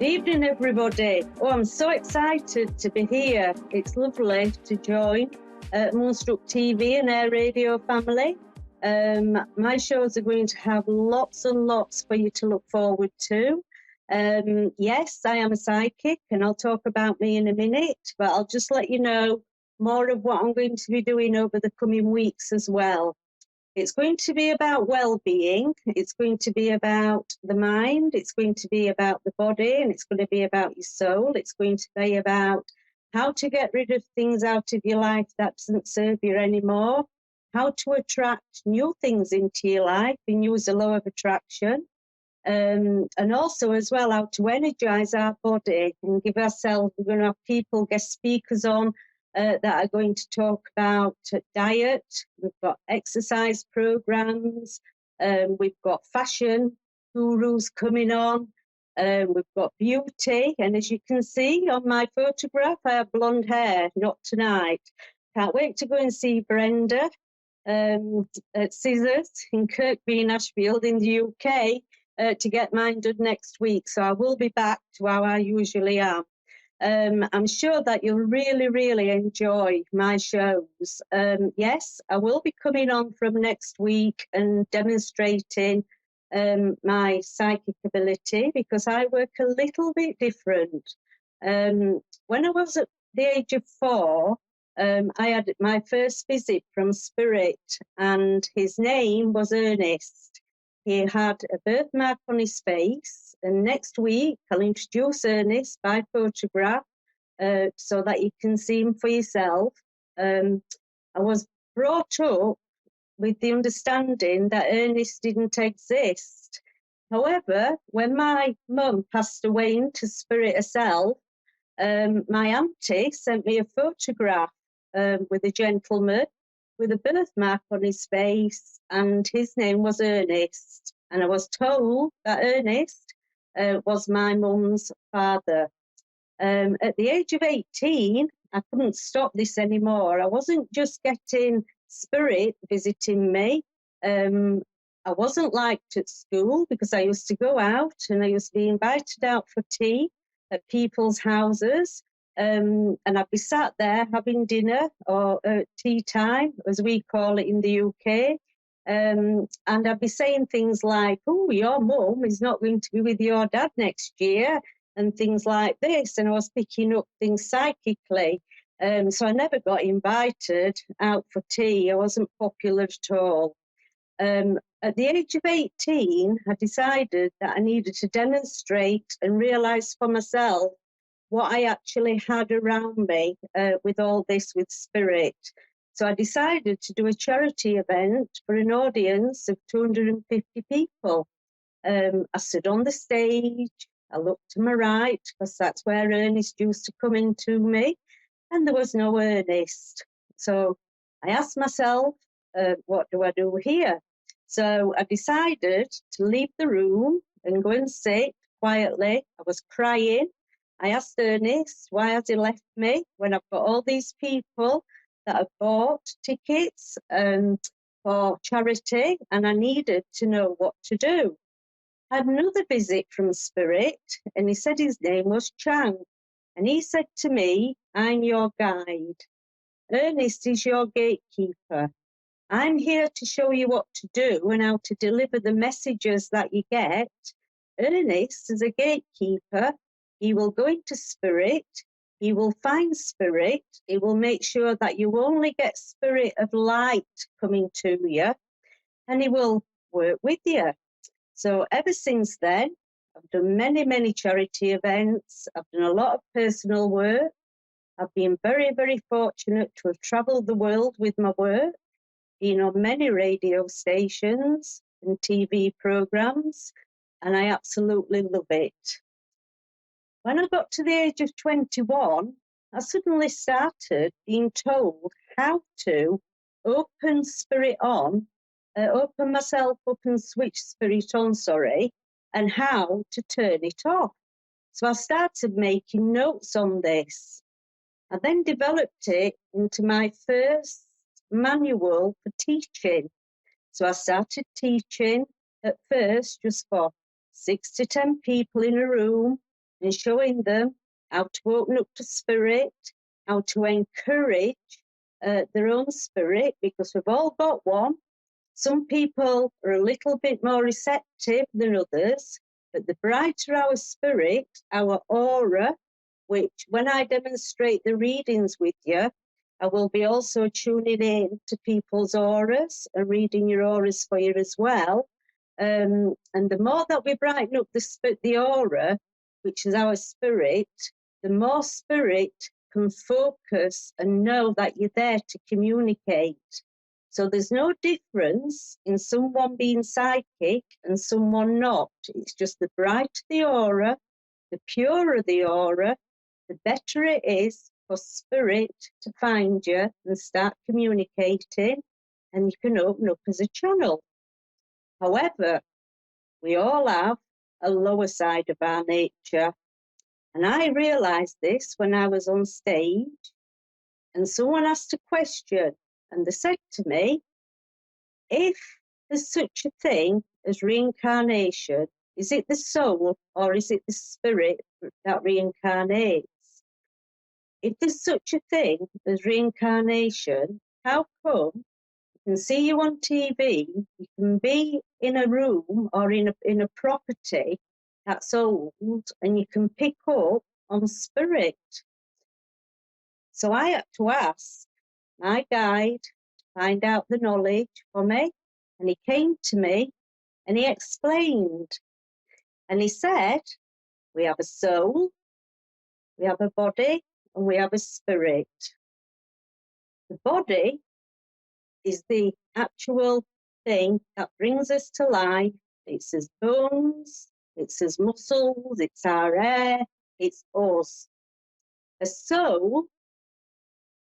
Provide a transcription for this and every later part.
Good evening, everybody. Oh, I'm so excited to be here. It's lovely to join Moonstruck TV and Air Radio family. My shows are going to have lots and lots for you to look forward to. Yes, I am a psychic, and I'll talk about me in a minute, but I'll just let you know more of what I'm going to be doing over the coming weeks as well. It's going to be about well-being, it's going to be about the mind, it's going to be about the body, and it's going to be about your soul. It's going to be about how to get rid of things out of your life that doesn't serve you anymore, how to attract new things into your life and use the law of attraction, and also as well how to energize our body and give ourselves. We're going to have people, guest speakers on that are going to talk about diet. We've got exercise programs, we've got fashion gurus coming on, we've got beauty, and as you can see on my photograph, I have blonde hair. Not tonight. Can't wait to go and see Brenda at Scissors in Kirkby in Ashfield in the UK to get mine done next week. So I will be back to how I usually am. I'm sure that you'll really, really enjoy my shows. Yes, I will be coming on from next week and demonstrating my psychic ability, because I work a little bit different. When I was at the age of 4, I had my first visit from Spirit, and his name was Ernest. He had a birthmark on his face, and next week I'll introduce Ernest by photograph so that you can see him for yourself. I was brought up with the understanding that Ernest didn't exist. However, when my mum passed away into spirit herself, my auntie sent me a photograph with a gentleman with a birthmark on his face, and his name was Ernest. And I was told that Ernest was my mum's father. At the age of 18, I couldn't stop this anymore. I wasn't just getting spirit visiting me. I wasn't liked at school because I used to go out and I used to be invited out for tea at people's houses. And I'd be sat there having dinner or tea time, as we call it in the UK. And I'd be saying things like, oh, your mum is not going to be with your dad next year, and things like this. And I was picking up things psychically. So I never got invited out for tea. I wasn't popular at all. At the age of 18, I decided that I needed to demonstrate and realise for myself what I actually had around me with all this, with spirit. So I decided to do a charity event for an audience of 250 people. I stood on the stage, I looked to my right, because that's where Ernest used to come into me, and there was no Ernest. So I asked myself, what do I do here? So I decided to leave the room and go and sit quietly. I was crying. I asked Ernest, why has he left me when I've got all these people that have bought tickets for charity, and I needed to know what to do. I had another visit from Spirit, and he said his name was Chang, and he said to me, I'm your guide. Ernest is your gatekeeper. I'm here to show you what to do and how to deliver the messages that you get. Ernest is a gatekeeper. He will go into spirit. He will find spirit. He will make sure that you only get spirit of light coming to you, and he will work with you. So ever since then, I've done many, many charity events. I've done a lot of personal work. I've been very, very fortunate to have travelled the world with my work, been on many radio stations and TV programmes, and I absolutely love it. When I got to the age of 21, I suddenly started being told how to open spirit on, open myself up and switch spirit on, and how to turn it off. So I started making notes on this. I then developed it into my first manual for teaching. So I started teaching at first just for 6 to 10 people in a room, and showing them how to open up to spirit, how to encourage their own spirit, because we've all got one. Some people are a little bit more receptive than others, but the brighter our spirit, our aura, which when I demonstrate the readings with you, I will be also tuning in to people's auras and reading your auras for you as well. And the more that we brighten up the aura, which is our spirit, the more spirit can focus and know that you're there to communicate. So there's no difference in someone being psychic and someone not. It's just the brighter the aura, the purer the aura, the better it is for spirit to find you and start communicating, and you can open up as a channel. However, we all have a lower side of our nature. And I realised this when I was on stage and someone asked a question and they said to me, if there's such a thing as reincarnation, is it the soul or is it the spirit that reincarnates? If there's such a thing as reincarnation, how come you can see you on TV, you can be in a room or in a property that's old, and you can pick up on spirit? So I had to ask my guide to find out the knowledge for me, and he came to me and he explained, and he said, we have a soul, we have a body, and we have a spirit. The body is the actual thing that brings us to life. It's as bones, it's as muscles, it's our air, it's us. A soul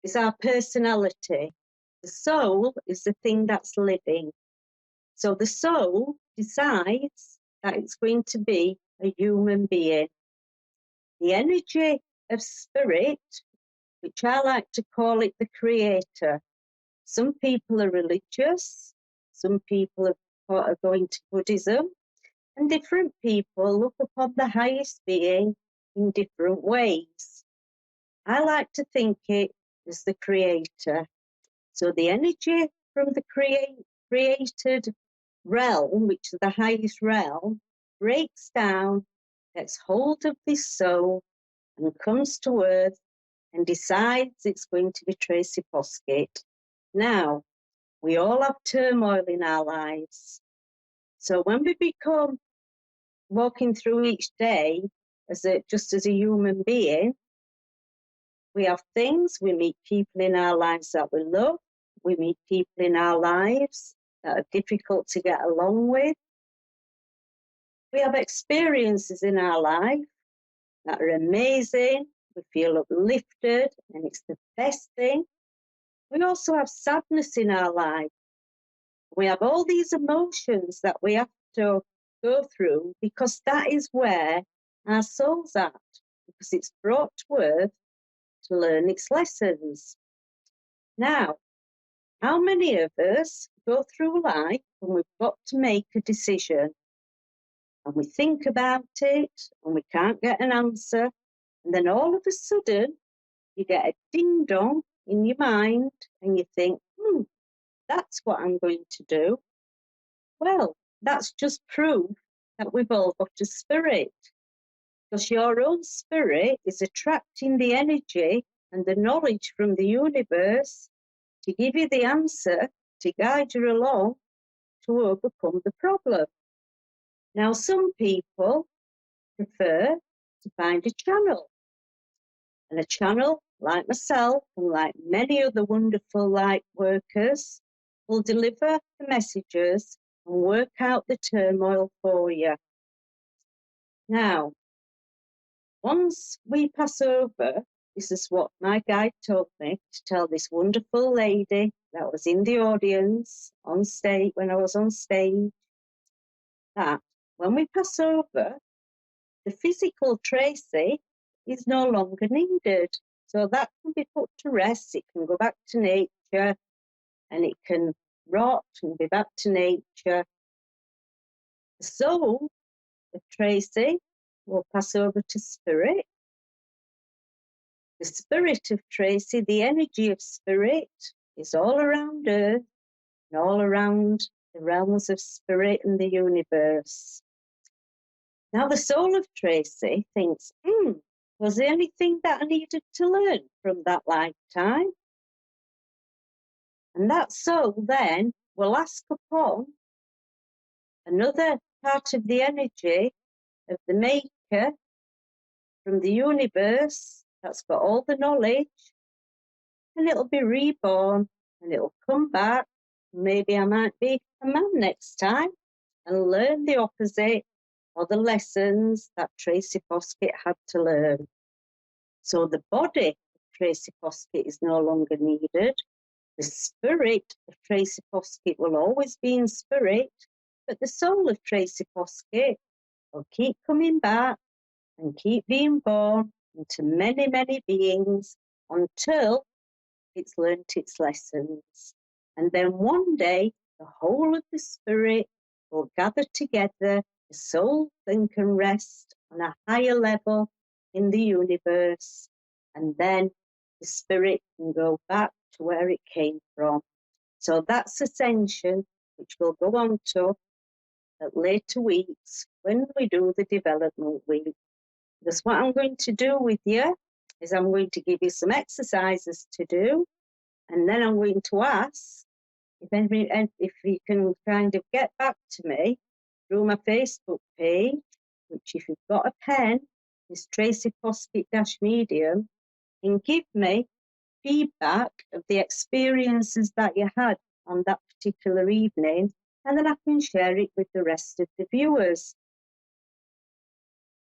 is our personality. The soul is the thing that's living. So the soul decides that it's going to be a human being. The energy of spirit, which I like to call it the creator. Some people are religious, some people are going to Buddhism, and different people look upon the highest being in different ways. I like to think it as the creator. So the energy from the created realm, which is the highest realm, breaks down, gets hold of this soul, and comes to earth and decides it's going to be Tracy Poskitt. Now, we all have turmoil in our lives. So when we become walking through each day just as a human being, we have things, we meet people in our lives that we love, we meet people in our lives that are difficult to get along with. We have experiences in our life that are amazing, we feel uplifted, and it's the best thing. We also have sadness in our life. We have all these emotions that we have to go through because that is where our soul's at, because it's brought to earth to learn its lessons. Now, how many of us go through life and we've got to make a decision and we think about it and we can't get an answer, and then all of a sudden you get a ding dong in your mind and you think, that's what I'm going to do. Well, that's just proof that we've all got a spirit, because your own spirit is attracting the energy and the knowledge from the universe to give you the answer, to guide you along to overcome the problem. Now, some people prefer to find a channel, and a channel like myself and like many other wonderful light workers will deliver the messages and work out the turmoil for you. Now, once we pass over, this is what my guide told me to tell this wonderful lady that was in the audience on stage when I was on stage, that when we pass over, the physical Tracy is no longer needed. So that can be put to rest. It can go back to nature and it can rot and be back to nature. The soul of Tracy we'll pass over to Spirit. The spirit of Tracy, the energy of Spirit, is all around Earth and all around the realms of Spirit and the universe. Now, the soul of Tracy thinks, was there anything that I needed to learn from that lifetime? And that soul then will ask upon another part of the energy of the maker from the universe that's got all the knowledge, and it'll be reborn and it'll come back. Maybe I might be a man next time and learn the opposite or the lessons that Tracy Poskitt had to learn. So the body of Tracy Poskitt is no longer needed. The spirit of Tracy Poskitt will always be in spirit, but the soul of Tracy Poskitt will keep coming back and keep being born into many, many beings until it's learnt its lessons. And then one day, the whole of the spirit will gather together. The soul then can rest on a higher level in the universe. And then the spirit can go back to where it came from. So that's ascension, which we'll go on to at later weeks when we do the development week. Because what I'm going to do with you is I'm going to give you some exercises to do, and then I'm going to ask if you can kind of get back to me through my Facebook page, which if you've got a pen, is Tracy Poskitt-Medium, and give me feedback of the experiences that you had on that particular evening, and then I can share it with the rest of the viewers.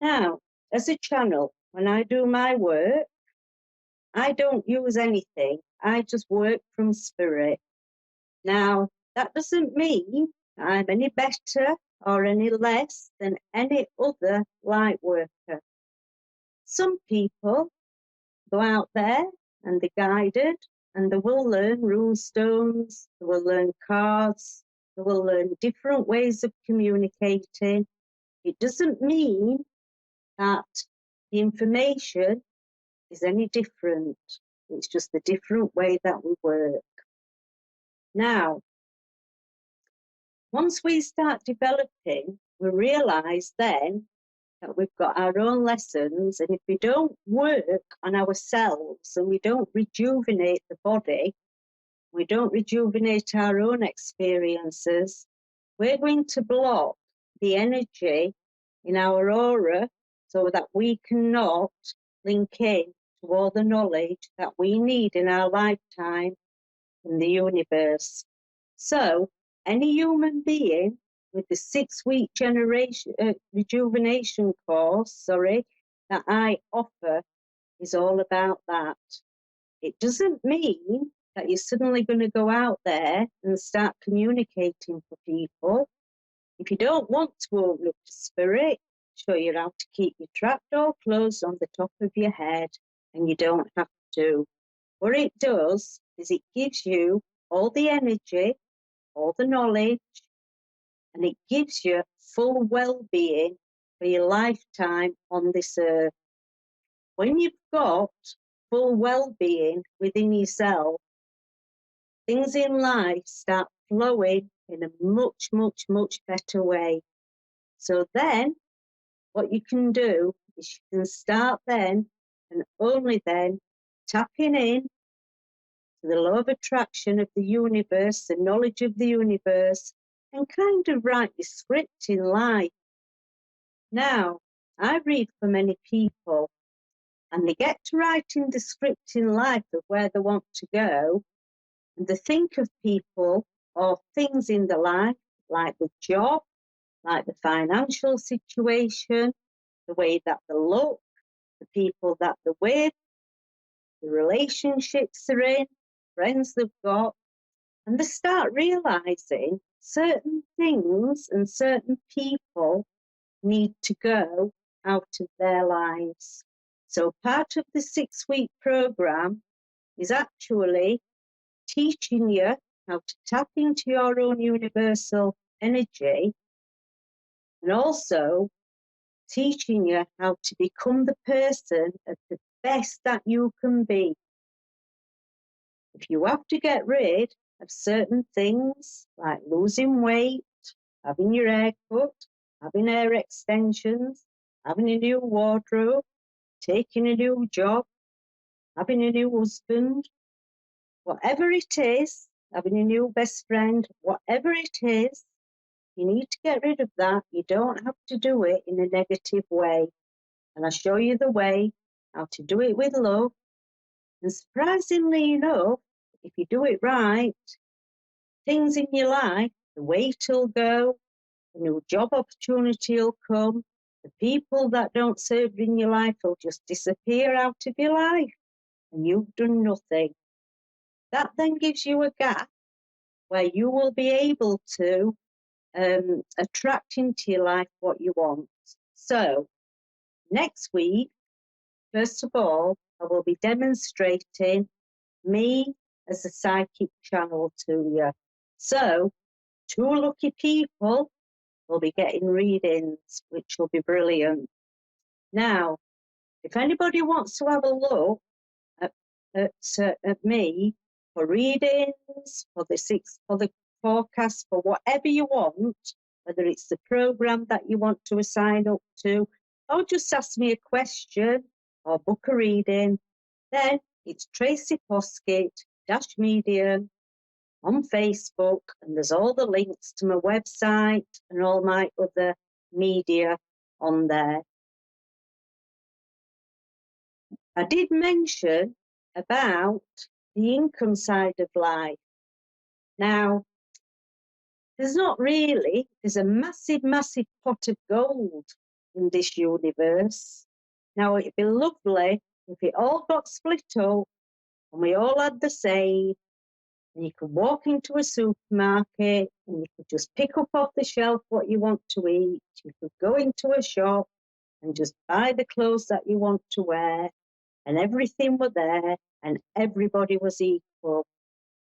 Now, as a channel, when I do my work, I don't use anything. I just work from spirit. Now, that doesn't mean I'm any better or any less than any other light worker. Some people go out there and they're guided and they will learn runestones, they will learn cards, they will learn different ways of communicating. It doesn't mean that the information is any different. It's just a different way that we work. Now, once we start developing, we realise then that we've got our own lessons, and if we don't work on ourselves and we don't rejuvenate the body, we don't rejuvenate our own experiences, we're going to block the energy in our aura so that we cannot link in to all the knowledge that we need in our lifetime in the universe. So any human being with the 6-week rejuvenation course, that I offer is all about that. It doesn't mean that you're suddenly going to go out there and start communicating for people. If you don't want to open up to spirit, show you how to keep your trapdoor closed on the top of your head, and you don't have to. What it does is it gives you all the energy, all the knowledge, and it gives you full well-being for your lifetime on this earth. When you've got full well-being within yourself, things in life start flowing in a much, much, much better way. So then, what you can do is you can start then, and only then, tapping in to the law of attraction of the universe, the knowledge of the universe, and kind of write your script in life. Now, I read for many people, and they get to writing the script in life of where they want to go, and they think of people or things in their life, like the job, like the financial situation, the way that they look, the people that they're with, the relationships they're in, friends they've got, and they start realizing certain things and certain people need to go out of their lives. So part of the 6-week program is actually teaching you how to tap into your own universal energy, and also teaching you how to become the person at the best that you can be. If you have to get rid of certain things like losing weight, having your hair cut, having hair extensions, having a new wardrobe, taking a new job, having a new husband, whatever it is, having a new best friend, whatever it is, you need to get rid of that. You don't have to do it in a negative way. And I'll show you the way how to do it with love. And surprisingly enough, if you do it right, things in your life, the weight will go, a new job opportunity will come, the people that don't serve in your life will just disappear out of your life, and you've done nothing. That then gives you a gap where you will be able to attract into your life what you want. So next week, first of all, I will be demonstrating me as a psychic channel to you. So 2 lucky people will be getting readings, which will be brilliant. Now, if anybody wants to have a look at me for readings, for the forecast, for whatever you want, whether it's the program that you want to sign up to, or just ask me a question or book a reading, then it's Tracy Poskitt -medium on Facebook, and there's all the links to my website and all my other media on there. I did mention about the income side of life. Now, there's a massive, massive pot of gold in this universe. Now, it'd be lovely if it all got split up and we all had the same, and you could walk into a supermarket and you could just pick up off the shelf what you want to eat. You could go into a shop and just buy the clothes that you want to wear, and everything were there and everybody was equal.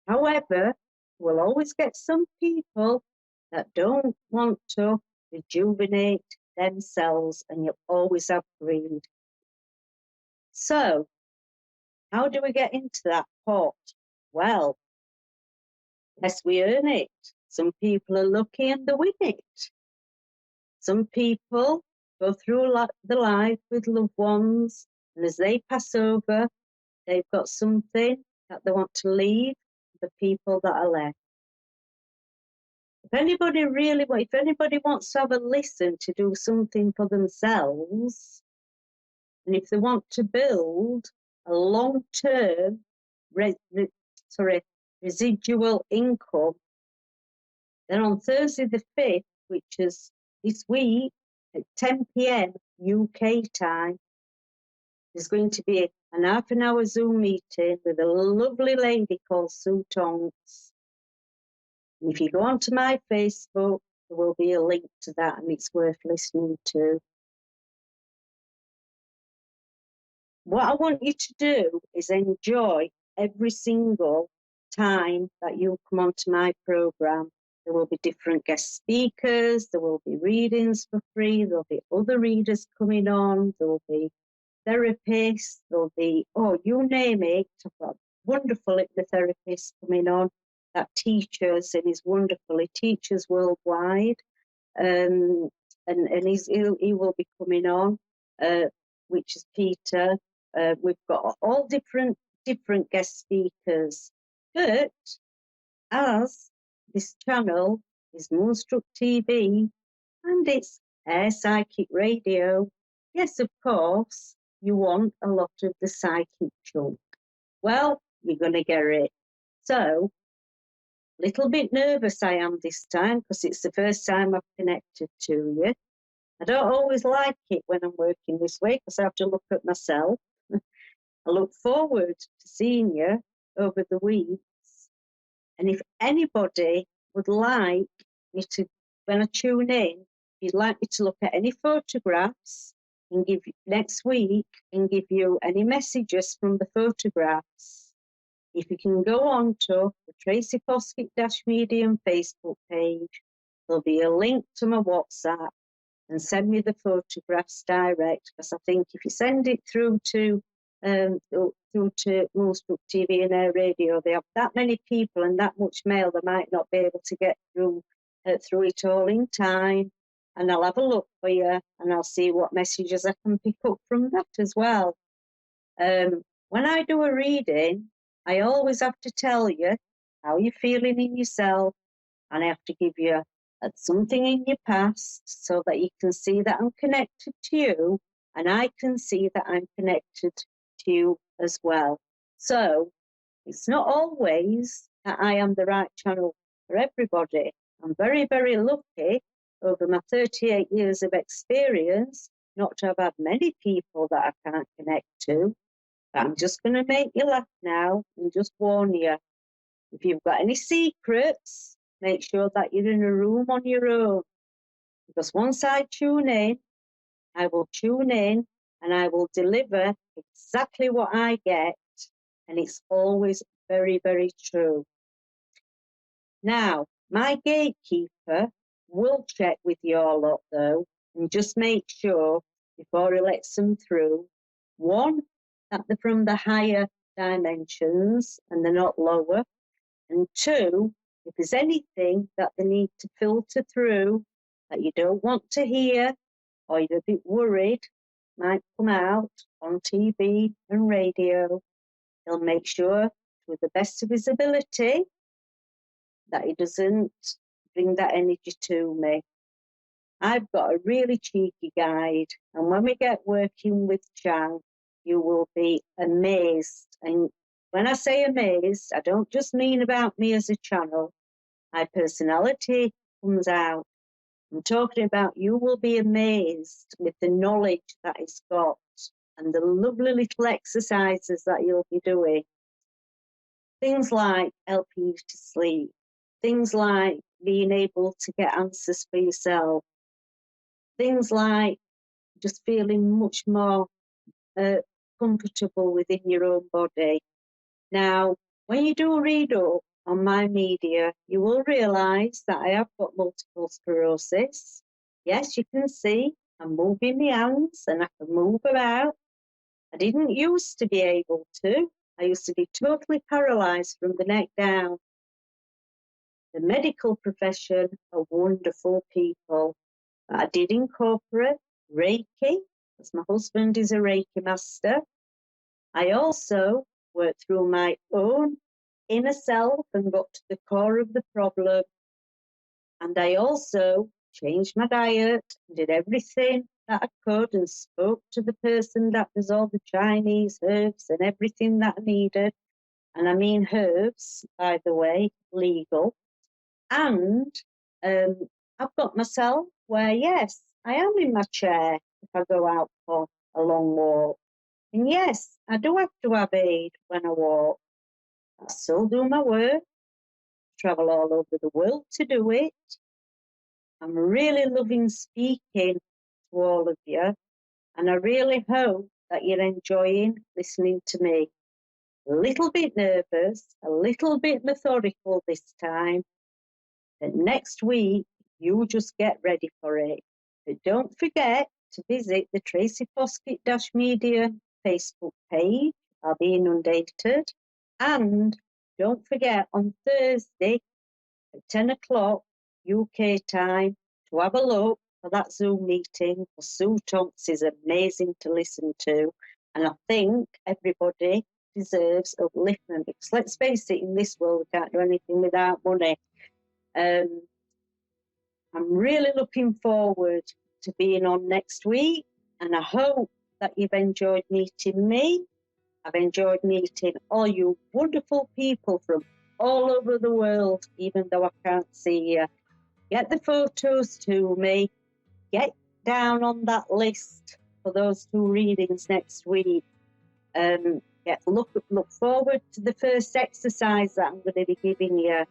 However, we'll always get some people that don't want to rejuvenate themselves, and you'll always have greed. So, how do we get into that pot? Well, yes, we earn it. Some people are lucky and they win it. Some people go through the life with loved ones, and as they pass over, they've got something that they want to leave the people that are left. If anybody wants to have a listen to do something for themselves, and if they want to build a long-term residual income, then on Thursday the 5th, which is this week at 10 p.m. UK time, there's going to be an half an hour Zoom meeting with a lovely lady called Sue Tonks. And if you go onto my Facebook, there will be a link to that, and it's worth listening to. What I want you to do is enjoy every single time that you come onto my program. There will be different guest speakers, there will be readings for free, there'll be other readers coming on, there will be therapists, there'll be, you name it. I've got a wonderful hypnotherapist coming on that teaches, and is wonderful. He teaches worldwide, and he will be coming on, which is Peter. We've got all different guest speakers, but as this channel is Moonstruck TV and it's Air Psychic Radio, yes, of course, you want a lot of the psychic chunk. Well, you're going to get it. So, little bit nervous I am this time because it's the first time I've connected to you. I don't always like it when I'm working this way because I have to look at myself. I look forward to seeing you over the weeks. And if anybody would like me to, when I tune in, if you'd like me to look at any photographs and give you next week and give you any messages from the photographs, if you can go on to the Tracy Poskitt -medium Facebook page, there'll be a link to my WhatsApp. and send me the photographs direct, because I think if you send it through to Moonstruck TV and Air Radio, they have that many people and that much mail, they might not be able to get through it all in time. And I'll have a look for you, and I'll see what messages I can pick up from that as well. When I do a reading, I always have to tell you how you're feeling in yourself, and I have to give you something in your past so that you can see that I'm connected to you, and I can see that I'm connected to you as well. So it's not always that I am the right channel for everybody. I'm very, very lucky over my 38 years of experience not to have had many people that I can't connect to. But I'm just going to make you laugh now and just warn you. If you've got any secrets, make sure that you're in a room on your own. Because once I tune in, I will tune in and I will deliver exactly what I get. And it's always very, very true. Now, my gatekeeper will check with your lot, though, and just make sure before he lets them through, one, that they're from the higher dimensions and they're not lower, and two, if there's anything that they need to filter through that you don't want to hear or you're a bit worried might come out on TV and radio, he'll make sure, with the best of his ability, that he doesn't bring that energy to me. I've got a really cheeky guide, and when we get working with Chang, you will be amazed. And when I say amazed, I don't just mean about me as a channel. My personality comes out. I'm talking about you will be amazed with the knowledge that he's got and the lovely little exercises that you'll be doing. Things like helping you to sleep, things like being able to get answers for yourself, things like just feeling much more comfortable within your own body. Now, when you do read up on my media, you will realise that I have got multiple sclerosis. Yes, you can see I'm moving my hands and I can move about. I didn't used to be able to. I used to be totally paralysed from the neck down. The medical profession are wonderful people. But I did incorporate Reiki, because my husband is a Reiki master. I also worked through my own inner self and got to the core of the problem. And I also changed my diet, did everything that I could, and spoke to the person that does all the Chinese herbs and everything that I needed. And I mean herbs, by the way, legal. And I've got myself where, yes, I am in my chair if I go out for a long walk. And yes, I do have to have aid when I walk. I still do my work, travel all over the world to do it. I'm really loving speaking to all of you, and I really hope that you're enjoying listening to me. A little bit nervous, a little bit methodical this time, but next week you just get ready for it. But don't forget to visit the Tracy Poskitt-Media Facebook page. I'll be inundated. And don't forget on Thursday at 10 o'clock UK time to have a look for that Zoom meeting. Sue Tonks is amazing to listen to. And I think everybody deserves upliftment, because let's face it, in this world we can't do anything without money. I'm really looking forward to being on next week, and I hope that you've enjoyed meeting me. I've enjoyed meeting all you wonderful people from all over the world, even though I can't see you. Get the photos to me. Get down on that list for those 2 readings next week. Look forward to the first exercise that I'm going to be giving you.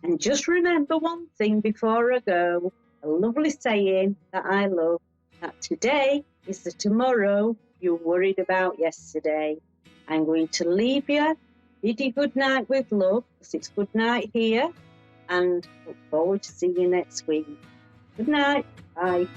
And just remember one thing before I go, a lovely saying that I love, that today is the tomorrow you worried about yesterday. I'm going to leave you, bid you good night with love, because it's good night here, and look forward to seeing you next week. Good night. Bye.